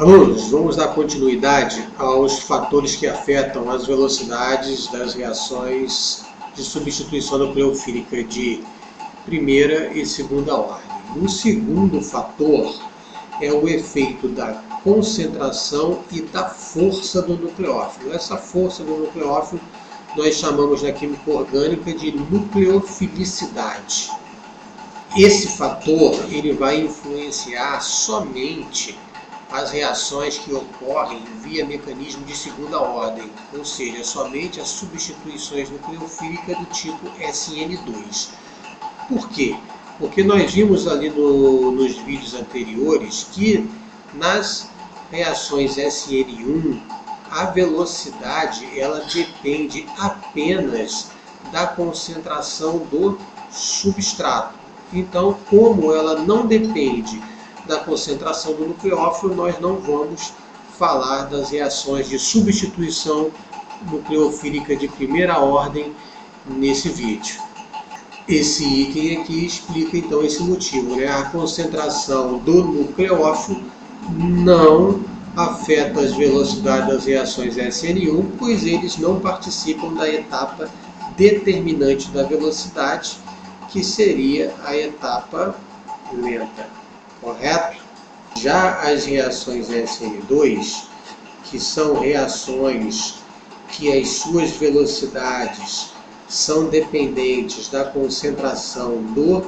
Alunos, vamos dar continuidade aos fatores que afetam as velocidades das reações de substituição nucleofílica de primeira e segunda ordem. O segundo fator é o efeito da concentração e da força do nucleófilo. Essa força do nucleófilo nós chamamos na química orgânica de nucleofilicidade. Esse fator ele vai influenciar somente as reações que ocorrem via mecanismo de segunda ordem, ou seja, somente as substituições nucleofílicas do tipo SN2. Por quê? Porque nós vimos ali nos vídeos anteriores que nas reações SN1 a velocidade ela depende apenas da concentração do substrato. Então, como ela não depende da concentração do nucleófilo, nós não vamos falar das reações de substituição nucleofílica de primeira ordem nesse vídeo. Esse item aqui explica então esse motivo, né? A concentração do nucleófilo não afeta as velocidades das reações SN1, pois eles não participam da etapa determinante da velocidade, que seria a etapa lenta. Correto? Já as reações SN2, que são reações que as suas velocidades são dependentes da concentração do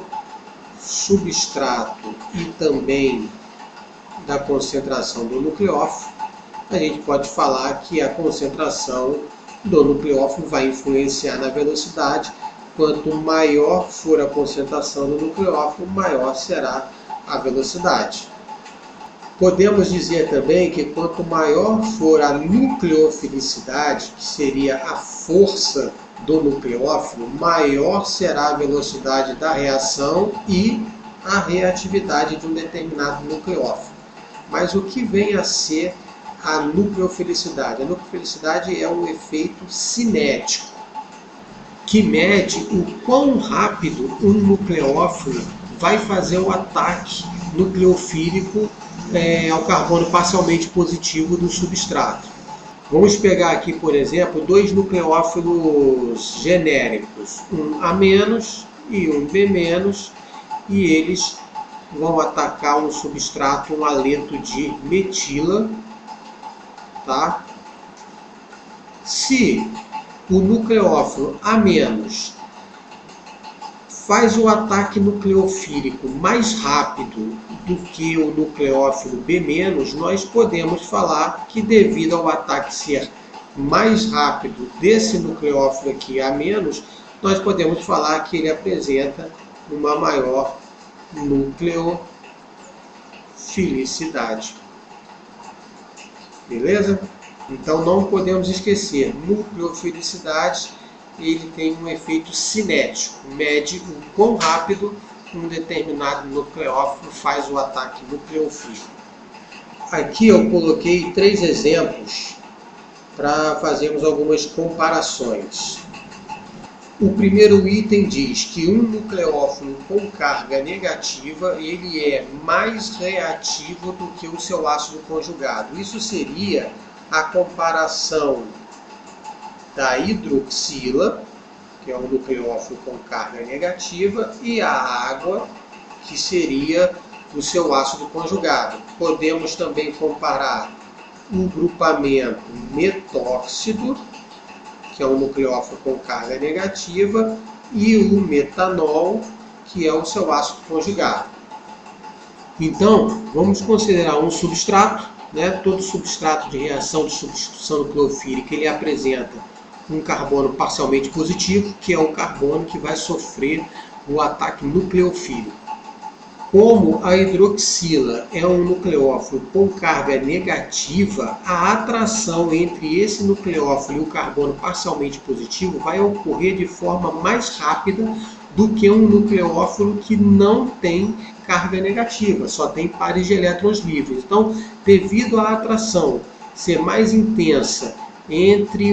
substrato e também da concentração do nucleófilo, a gente pode falar que a concentração do nucleófilo vai influenciar na velocidade. Quanto maior for a concentração do nucleófilo, maior será a velocidade. Podemos dizer também que quanto maior for a nucleofilicidade, que seria a força do nucleófilo, maior será a velocidade da reação e a reatividade de um determinado nucleófilo. Mas o que vem a ser a nucleofilicidade? A nucleofilicidade é um efeito cinético, que mede o quão rápido um nucleófilo vai fazer o ataque nucleofílico ao carbono parcialmente positivo do substrato. Vamos pegar aqui, por exemplo, dois nucleófilos genéricos, um A- e um B-, e eles vão atacar um substrato, um haleto de metila, tá? Se o nucleófilo A- faz o ataque nucleofílico mais rápido do que o nucleófilo B-, nós podemos falar que devido ao ataque ser mais rápido desse nucleófilo aqui A-, nós podemos falar que ele apresenta uma maior nucleofilicidade. Beleza? Então não podemos esquecer, nucleofilicidade ele tem um efeito cinético, mede o quão rápido um determinado nucleófilo faz o ataque nucleofílico. Aqui eu coloquei 3 exemplos para fazermos algumas comparações. O primeiro item diz que um nucleófilo com carga negativa ele é mais reativo do que o seu ácido conjugado. Isso seria a comparação da hidroxila, que é um nucleófilo com carga negativa, e a água, que seria o seu ácido conjugado. Podemos também comparar o grupamento metóxido, que é um nucleófilo com carga negativa, e o metanol, que é o seu ácido conjugado. Então, vamos considerar um substrato, né? Todo substrato de reação de substituição nucleofílica ele apresenta um carbono parcialmente positivo, que é o carbono que vai sofrer o ataque nucleofílico. Como a hidroxila é um nucleófilo com carga negativa, a atração entre esse nucleófilo e o carbono parcialmente positivo vai ocorrer de forma mais rápida do que um nucleófilo que não tem carga negativa, só tem pares de elétrons livres. Então, devido à atração ser mais intensa entre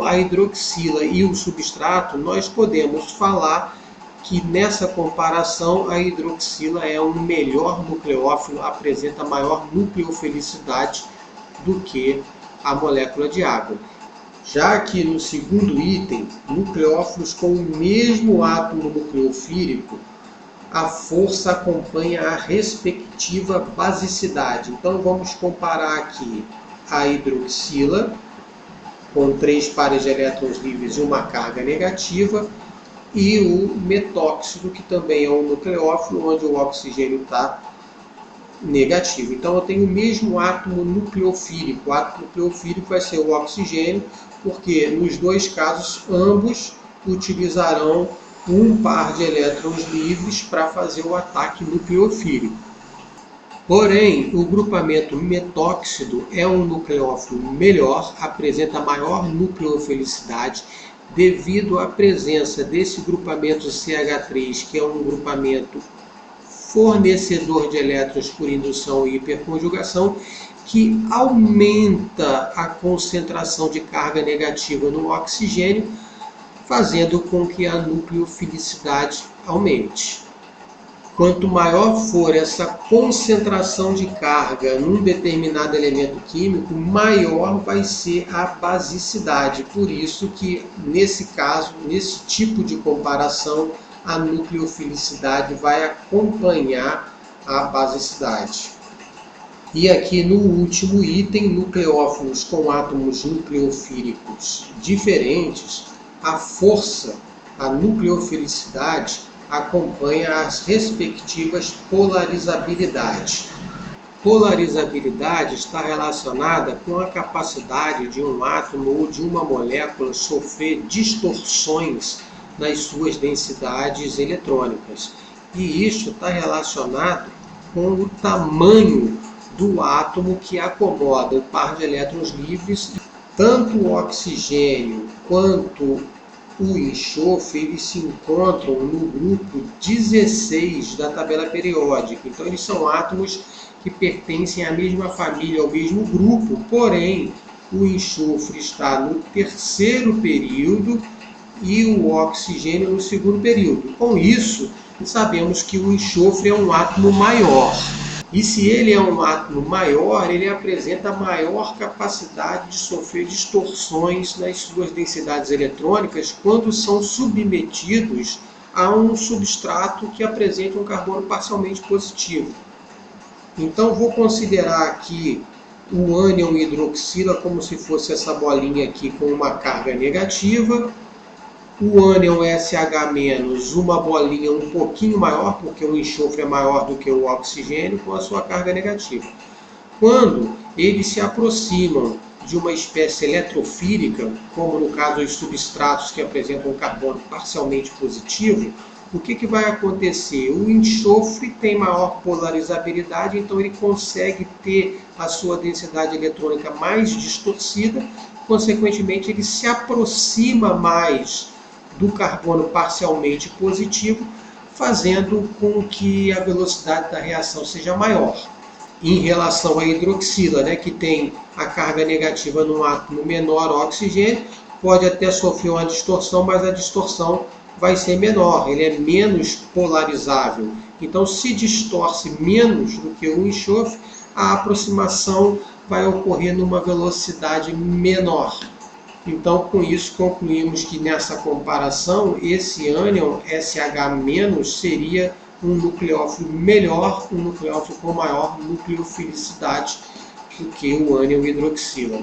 a hidroxila e o substrato, nós podemos falar que nessa comparação a hidroxila é um melhor nucleófilo, apresenta maior nucleofilicidade do que a molécula de água. Já que no segundo item, nucleófilos com o mesmo átomo nucleofílico, a força acompanha a respectiva basicidade. Então vamos comparar aqui a hidroxila, com 3 pares de elétrons livres e uma carga negativa, e o metóxido, que também é um nucleófilo, onde o oxigênio está negativo. Então eu tenho o mesmo átomo nucleofílico. O átomo nucleofílico vai ser o oxigênio, porque nos dois casos ambos utilizarão um par de elétrons livres para fazer o ataque nucleofílico. Porém, o grupamento metóxido é um nucleófilo melhor, apresenta maior nucleofilicidade devido à presença desse grupamento CH3, que é um grupamento fornecedor de elétrons por indução e hiperconjugação, que aumenta a concentração de carga negativa no oxigênio, fazendo com que a nucleofilicidade aumente. Quanto maior for essa concentração de carga num determinado elemento químico, maior vai ser a basicidade. Por isso que, nesse caso, nesse tipo de comparação, a nucleofilicidade vai acompanhar a basicidade. E aqui no último item, nucleófilos com átomos nucleofílicos diferentes, a força, a nucleofilicidade, acompanha as respectivas polarizabilidades. Polarizabilidade está relacionada com a capacidade de um átomo ou de uma molécula sofrer distorções nas suas densidades eletrônicas. E isso está relacionado com o tamanho do átomo que acomoda o par de elétrons livres. Tanto o oxigênio quanto o enxofre, eles se encontram no grupo 16 da tabela periódica. Então eles são átomos que pertencem à mesma família, ao mesmo grupo, porém o enxofre está no terceiro período e o oxigênio no segundo período. Com isso, sabemos que o enxofre é um átomo maior. E se ele é um átomo maior, ele apresenta maior capacidade de sofrer distorções nas suas densidades eletrônicas quando são submetidos a um substrato que apresenta um carbono parcialmente positivo. Então vou considerar aqui o ânion hidroxila como se fosse essa bolinha aqui com uma carga negativa. O ânion SH-, uma bolinha um pouquinho maior, porque o enxofre é maior do que o oxigênio, com a sua carga negativa. Quando eles se aproximam de uma espécie eletrofílica, como no caso os substratos que apresentam um carbono parcialmente positivo, o que vai acontecer? O enxofre tem maior polarizabilidade, então ele consegue ter a sua densidade eletrônica mais distorcida, consequentemente ele se aproxima mais do carbono parcialmente positivo, fazendo com que a velocidade da reação seja maior. Em relação à hidroxila, que tem a carga negativa no átomo menor oxigênio, pode até sofrer uma distorção, mas a distorção vai ser menor, ele é menos polarizável. Então, se distorce menos do que o enxofre, a aproximação vai ocorrer numa velocidade menor. Então, com isso, concluímos que nessa comparação, esse ânion SH- seria um nucleófilo melhor, um nucleófilo com maior nucleofilicidade do que o ânion hidroxila.